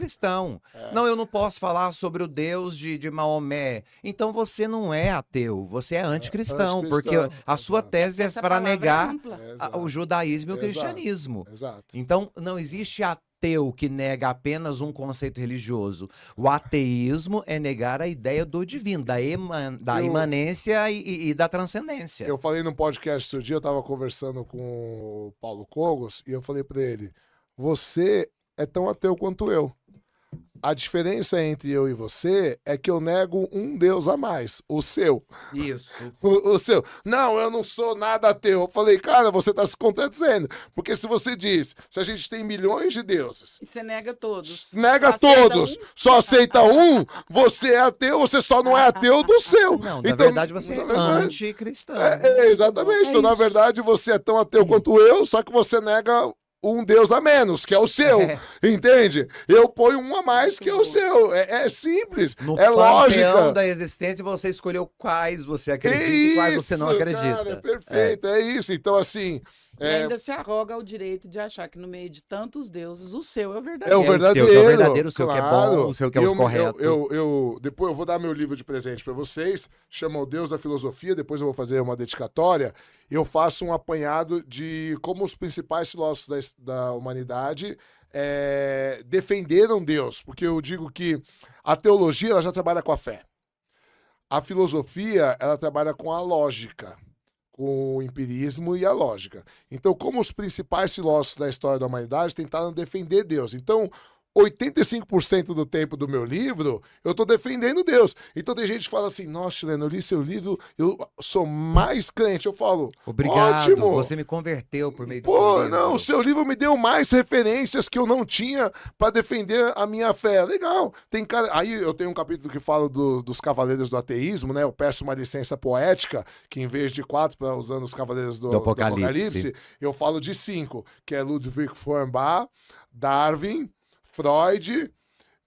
anticristão. Não, eu não posso falar sobre o Deus de Maomé. Então você não é ateu, você é anticristão, porque a sua tese é Essa para palavra é negar ampla. o judaísmo e o Exato. cristianismo. Exato. Então, não existe ateu que nega apenas um conceito religioso. O ateísmo é negar a ideia do divino, da imanência e da transcendência. Eu falei num podcast outro dia, eu tava conversando com o Paulo Cogos, e eu falei pra ele, você é tão ateu quanto eu. A diferença entre eu e você é que eu nego um Deus a mais, o seu. Isso. O seu. Não, eu não sou nada ateu. Eu falei, cara, você tá se contradizendo. Porque se você diz, se a gente tem milhões de deuses, E você nega todos. nega Só aceita todos, um? só aceita um, você é ateu, você só não é ateu do seu. Não, na Então, verdade você é na verdade, anticristão. exatamente. Então, na isso. verdade, você é tão ateu quanto eu, só que você nega um Deus a menos, que é o seu. Entende? Eu ponho um a mais, que é o seu. É simples. No É panteão lógica. da existência, você escolheu quais você acredita e quais você não acredita. Cara, é perfeito, é isso. Então, assim, E ainda se arroga o direito de achar que no meio de tantos deuses, o seu é o é verdadeiro. o verdadeiro. O seu que é o verdadeiro, o seu que é claro. bom, o seu que é o correto. Depois eu vou dar meu livro de presente para vocês, chama O Deus da Filosofia, depois eu vou fazer uma dedicatória. Eu faço um apanhado de como os principais filósofos da humanidade defenderam Deus, porque eu digo que a teologia ela já trabalha com a fé. A filosofia, ela trabalha com a lógica, com o empirismo e a lógica. Então, como os principais filósofos da história da humanidade tentaram defender Deus. Então, 85% do tempo do meu livro, eu tô defendendo Deus. Então tem gente que fala assim, nossa, Chileno, eu li seu livro, eu sou mais crente. Eu falo, Obrigado, ótimo. você me converteu por meio do Pô, seu livro. não, o seu livro me deu mais referências que eu não tinha para defender a minha fé. Legal. Tem cara... Aí eu tenho um capítulo que fala dos cavaleiros do ateísmo, né? Eu peço uma licença poética, que em vez de 4, para usando os cavaleiros do Apocalipse, eu falo de 5, que é Ludwig Feuerbach, Darwin, Freud,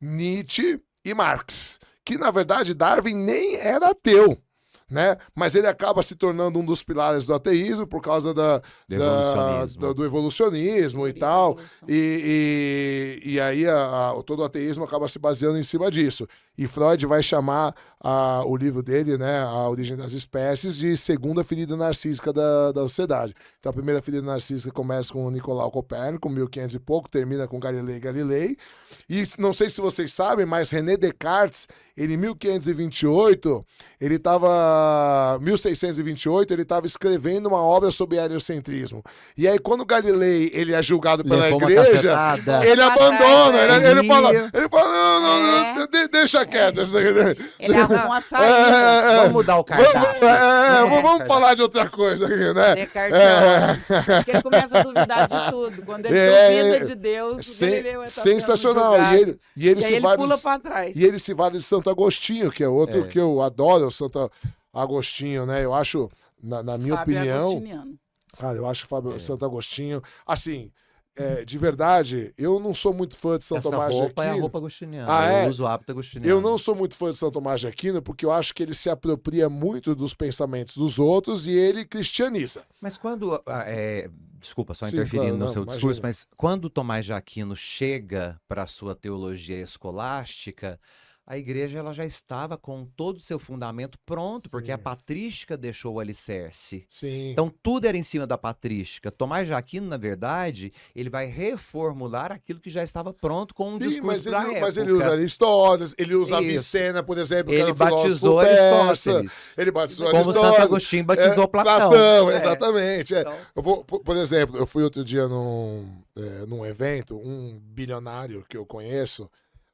Nietzsche e Marx. Que, na verdade, Darwin nem era ateu, né? Mas ele acaba se tornando um dos pilares do ateísmo por causa do evolucionismo e tal. E aí todo o ateísmo acaba se baseando em cima disso. E Freud vai chamar o livro dele, né, A Origem das Espécies, de segunda ferida narcísica da sociedade. Então, a primeira ferida narcísica começa com Nicolau Copérnico, 1500 e pouco, termina com Galilei. E não sei se vocês sabem, mas René Descartes, ele, em 1528, ele estava... 1628, ele estava escrevendo uma obra sobre heliocentrismo. E aí, quando Galilei ele é julgado pela igreja, ele abandona. Ele fala, não, deixa quieto. Ele arruma uma saída. Vamos mudar o cardápio. Vamos falar de outra coisa aqui, né? Porque ele começa a duvidar de tudo. Quando ele duvida de Deus, ele sensacional. E ele pula para trás. E ele se vale de Santo Agostinho, que é outro que eu adoro, o Santo Agostinho, né? Eu acho, na minha opinião... Cara, eu acho o Santo Agostinho... Assim... de verdade, eu não sou muito fã de São Tomás de Aquino. Essa roupa é a roupa agostiniana. Eu uso o hábito agostiniano. Eu não sou muito fã de São Tomás de Aquino porque eu acho que ele se apropria muito dos pensamentos dos outros e ele cristianiza. Mas quando... desculpa, só interferindo no seu discurso, mas quando Tomás de Aquino chega para a sua teologia escolástica, a igreja ela já estava com todo o seu fundamento pronto, porque a patrística deixou o alicerce. Sim. Então, tudo era em cima da patrística. Tomás de Aquino, na verdade, ele vai reformular aquilo que já estava pronto com um discurso da época. Mas ele usa Aristóteles, ele usa Avicena, por exemplo, ele batizou Aristóteles. Ele batizou como Aristóteles. Santo Agostinho batizou Platão. Exatamente. Então... Eu vou, por exemplo, eu fui outro dia num evento, um bilionário que eu conheço,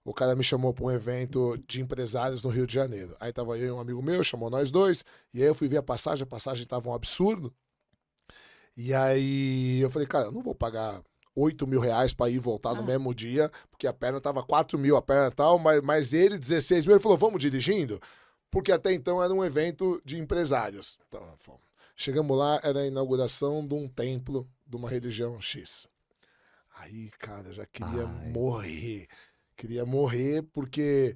o cara me chamou para um evento de empresários no Rio de Janeiro. Aí tava eu e um amigo meu, chamou nós dois, e aí eu fui ver a passagem tava um absurdo. E aí eu falei, cara, eu não vou pagar 8 mil reais para ir e voltar no mesmo dia, porque a perna tava 4 mil, a perna tal, mas ele, 16 mil, ele falou, vamos dirigindo? Porque até então era um evento de empresários. Então, chegamos lá, era a inauguração de um templo de uma religião X. Aí, cara, eu já queria morrer. Queria morrer porque...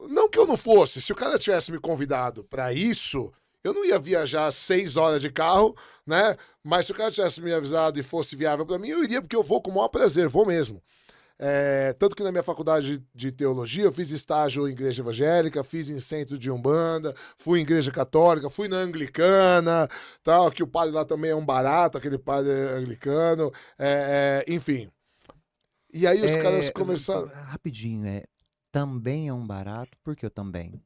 não que eu não fosse. Se o cara tivesse me convidado para isso, eu não ia viajar 6 horas de carro, né? Mas se o cara tivesse me avisado e fosse viável para mim, eu iria porque eu vou com o maior prazer, vou mesmo. Tanto que na minha faculdade de teologia eu fiz estágio em igreja evangélica, fiz em centro de Umbanda, fui em igreja católica, fui na anglicana, tal, que o padre lá também é um barato, aquele padre anglicano, enfim. E aí os caras começaram... Rapidinho, também é um barato, por que eu também?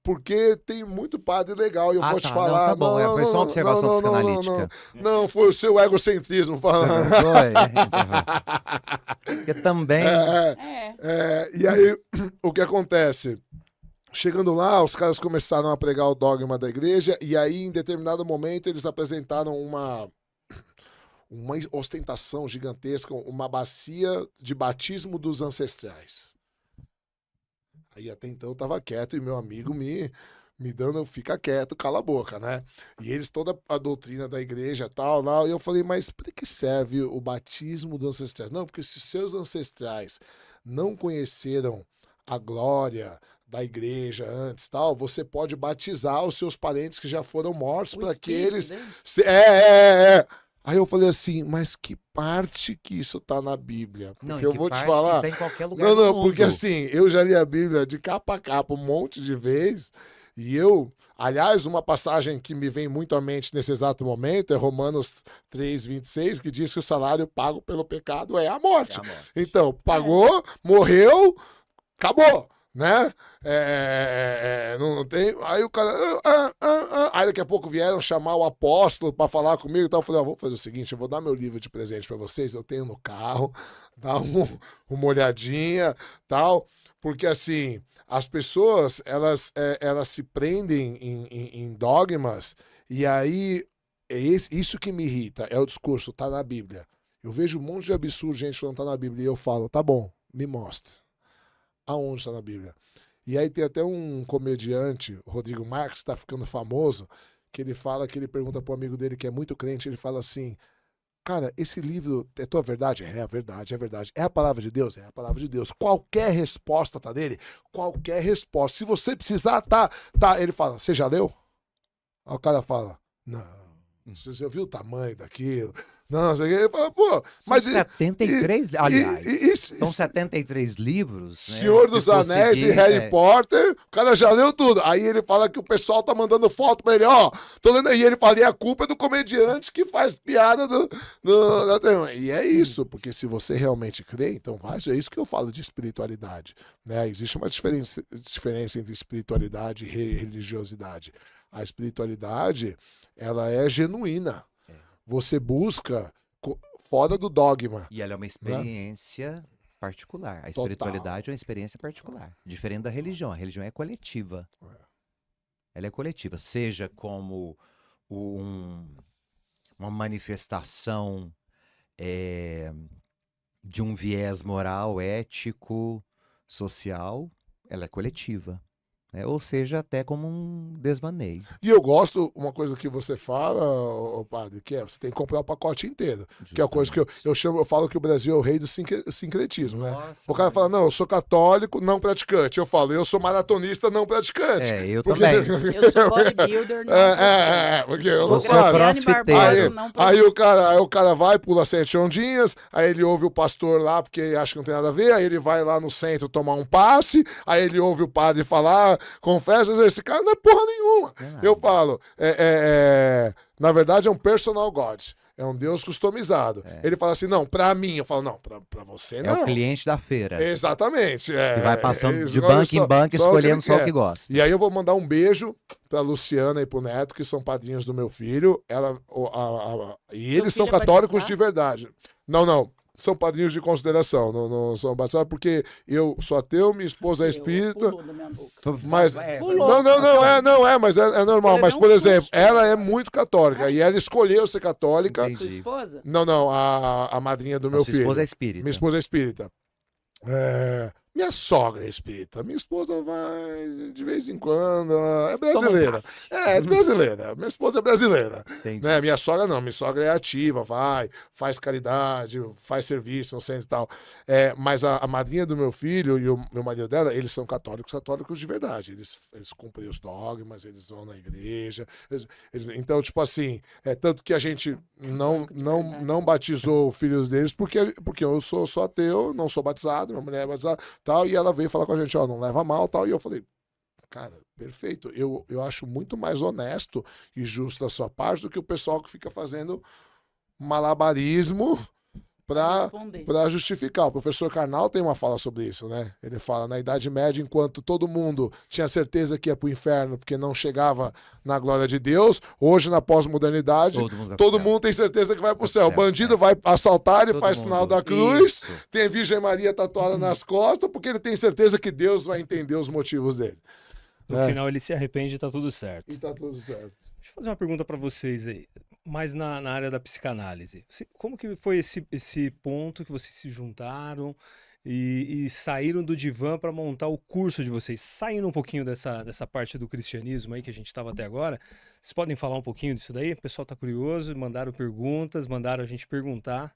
Porque tem muito padre legal, e eu vou te falar... Não, tá bom, foi só uma observação psicanalítica. Não, foi o seu egocentrismo falando. Porque também... E aí, o que acontece? Chegando lá, os caras começaram a pregar o dogma da igreja, e aí, em determinado momento, eles apresentaram uma ostentação gigantesca, uma bacia de batismo dos ancestrais. Aí até então eu tava quieto e meu amigo me dando, fica quieto, cala a boca, né? E eles, toda a doutrina da igreja tal, lá, e eu falei, mas para que serve o batismo dos ancestrais? Não, porque se seus ancestrais não conheceram a glória da igreja antes, tal, você pode batizar os seus parentes que já foram mortos para que eles... Aí eu falei assim, mas que parte que isso tá na Bíblia? Porque eu vou te falar... Tem em qualquer lugar do mundo. Porque assim, eu já li a Bíblia de capa a capa um monte de vezes, e eu... Aliás, uma passagem que me vem muito à mente nesse exato momento é Romanos 3:26, que diz que o salário pago pelo pecado é a morte. Então, pagou, morreu, acabou. Né? Não tem. Aí o cara. Aí daqui a pouco vieram chamar o apóstolo para falar comigo e tal. Eu falei, vamos fazer o seguinte: eu vou dar meu livro de presente para vocês. Eu tenho no carro, dá uma olhadinha, tal. Porque assim, as pessoas elas se prendem em dogmas, e aí isso que me irrita é o discurso, tá na Bíblia. Eu vejo um monte de absurdo, gente falando tá na Bíblia, e eu falo, tá bom, me mostra. Aonde está na Bíblia? E aí tem até um comediante, o Rodrigo Marques, está ficando famoso, que ele fala, que ele pergunta para um amigo dele que é muito crente, ele fala assim, cara, esse livro é tua verdade? É a verdade, é a verdade. É a palavra de Deus? É a palavra de Deus. Qualquer resposta tá dele? Qualquer resposta. Se você precisar, tá. Ele fala, você já leu? Aí o cara fala, não. Você viu o tamanho daquilo? Não, ele fala, pô... São 73, aliás, são 73 livros. Senhor dos Anéis e Harry Potter, o cara já leu tudo. Aí ele fala que o pessoal tá mandando foto pra ele, ó, tô lendo aí. Ele fala, e a culpa é do comediante que faz piada da... E é isso, porque se você realmente crê, então vai, é isso que eu falo de espiritualidade. Né? Existe uma diferença entre espiritualidade e religiosidade. A espiritualidade, ela é genuína. Você busca fora do dogma. E ela é uma experiência particular. A espiritualidade é uma experiência particular. Diferente da religião. A religião é coletiva. Ela é coletiva. Seja como uma manifestação de um viés moral, ético, social, ela é coletiva. Ou seja, até como um desvaneio. E eu gosto, uma coisa que você fala, padre, que você tem que comprar o pacote inteiro. Justamente. Que é a coisa que eu falo que o Brasil é o rei do sincretismo, né? Nossa, o cara fala, não, eu sou católico, não praticante. Eu falo, eu sou maratonista, não praticante. Eu também. Eu sou bodybuilder, não porque eu sou crossfiteiro. Aí o cara vai, pula 7 ondinhas, aí ele ouve o pastor lá, porque acha que não tem nada a ver, aí ele vai lá no centro tomar um passe, aí ele ouve o padre falar, confessa, esse cara não é porra nenhuma. Eu falo, na verdade é um personal God. É um Deus customizado. Ele fala assim, não, pra mim. Eu falo, não, pra você não. É o cliente da feira. Exatamente. Que vai passando de banco em banco, escolhendo só o que gosta. E aí eu vou mandar um beijo pra Luciana e pro Neto, que são padrinhos do meu filho. E eles são católicos de verdade. Não. São padrinhos de consideração, não são batizados, porque eu sou ateu, minha esposa é espírita. Mas mas é normal. Mas, por exemplo, ela é muito católica e ela escolheu ser católica. Sua esposa? Não, a madrinha do meu filho. Sua esposa é espírita. Minha esposa é espírita. Minha sogra é espírita. Minha esposa vai de vez em quando. É brasileira. É brasileira. Minha esposa é brasileira. Né? Minha sogra não. Minha sogra é ativa, vai, faz caridade, faz serviço, não sei e tal. Mas a madrinha do meu filho e o meu marido dela, eles são católicos de verdade. Eles cumprem os dogmas, eles vão na igreja. Então, tipo assim, tanto que a gente não batizou filhos deles porque eu sou ateu, não sou batizado, minha mulher é batizada, tal, e ela veio falar com a gente, não leva mal, tal, e eu falei, cara, perfeito, eu acho muito mais honesto e justo da sua parte do que o pessoal que fica fazendo malabarismo para justificar. O professor Karnal tem uma fala sobre isso, né? Ele fala, na Idade Média, enquanto todo mundo tinha certeza que ia pro inferno porque não chegava na glória de Deus, hoje na pós-modernidade, todo mundo tem certeza que vai pro céu. O bandido vai assaltar, ele faz sinal da cruz, tem a Virgem Maria tatuada nas costas, porque ele tem certeza que Deus vai entender os motivos dele. No final ele se arrepende e tá tudo certo. E tá tudo certo. Deixa eu fazer uma pergunta para vocês aí. Mas na área da psicanálise, como que foi esse ponto que vocês se juntaram e saíram do divã para montar o curso de vocês? Saindo um pouquinho dessa parte do cristianismo aí que a gente estava até agora, vocês podem falar um pouquinho disso daí? O pessoal está curioso, mandaram perguntas, mandaram a gente perguntar.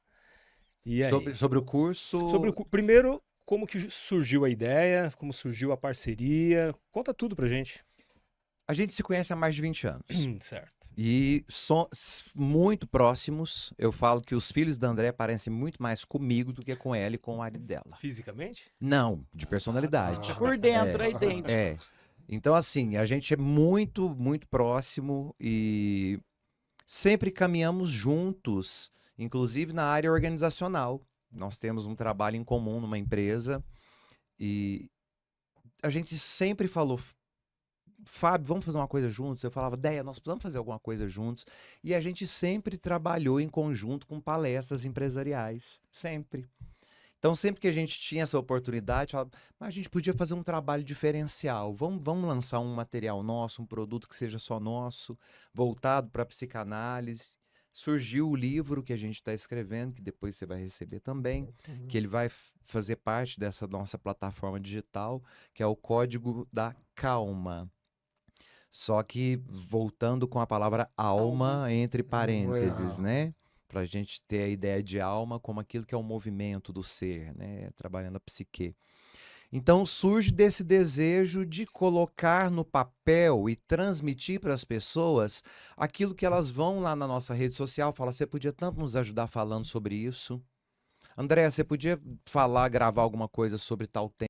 E aí? Sobre o curso... Primeiro, como que surgiu a ideia, como surgiu a parceria? Conta tudo pra gente. A gente se conhece há mais de 20 anos. Certo. E somos muito próximos. Eu falo que os filhos da André parecem muito mais comigo do que com ela e com o marido dela. Fisicamente? Não, de personalidade. Por dentro é idêntico. Então, assim, a gente é muito, muito próximo e sempre caminhamos juntos, inclusive na área organizacional. Nós temos um trabalho em comum numa empresa e a gente sempre falou... Fábio, vamos fazer uma coisa juntos? Eu falava, Deia, nós precisamos fazer alguma coisa juntos. E a gente sempre trabalhou em conjunto com palestras empresariais, sempre. Então, sempre que a gente tinha essa oportunidade, falava, mas a gente podia fazer um trabalho diferencial. Vamos lançar um material nosso, um produto que seja só nosso, voltado para a psicanálise. Surgiu o livro que a gente está escrevendo, que depois você vai receber também, que ele vai fazer parte dessa nossa plataforma digital, que é o Código da Calma. Só que voltando com a palavra alma entre parênteses, né? Para a gente ter a ideia de alma como aquilo que é o movimento do ser, né? Trabalhando a psique. Então surge desse desejo de colocar no papel e transmitir para as pessoas aquilo que elas vão lá na nossa rede social, falam, você podia tanto nos ajudar falando sobre isso. André, você podia gravar alguma coisa sobre tal tema?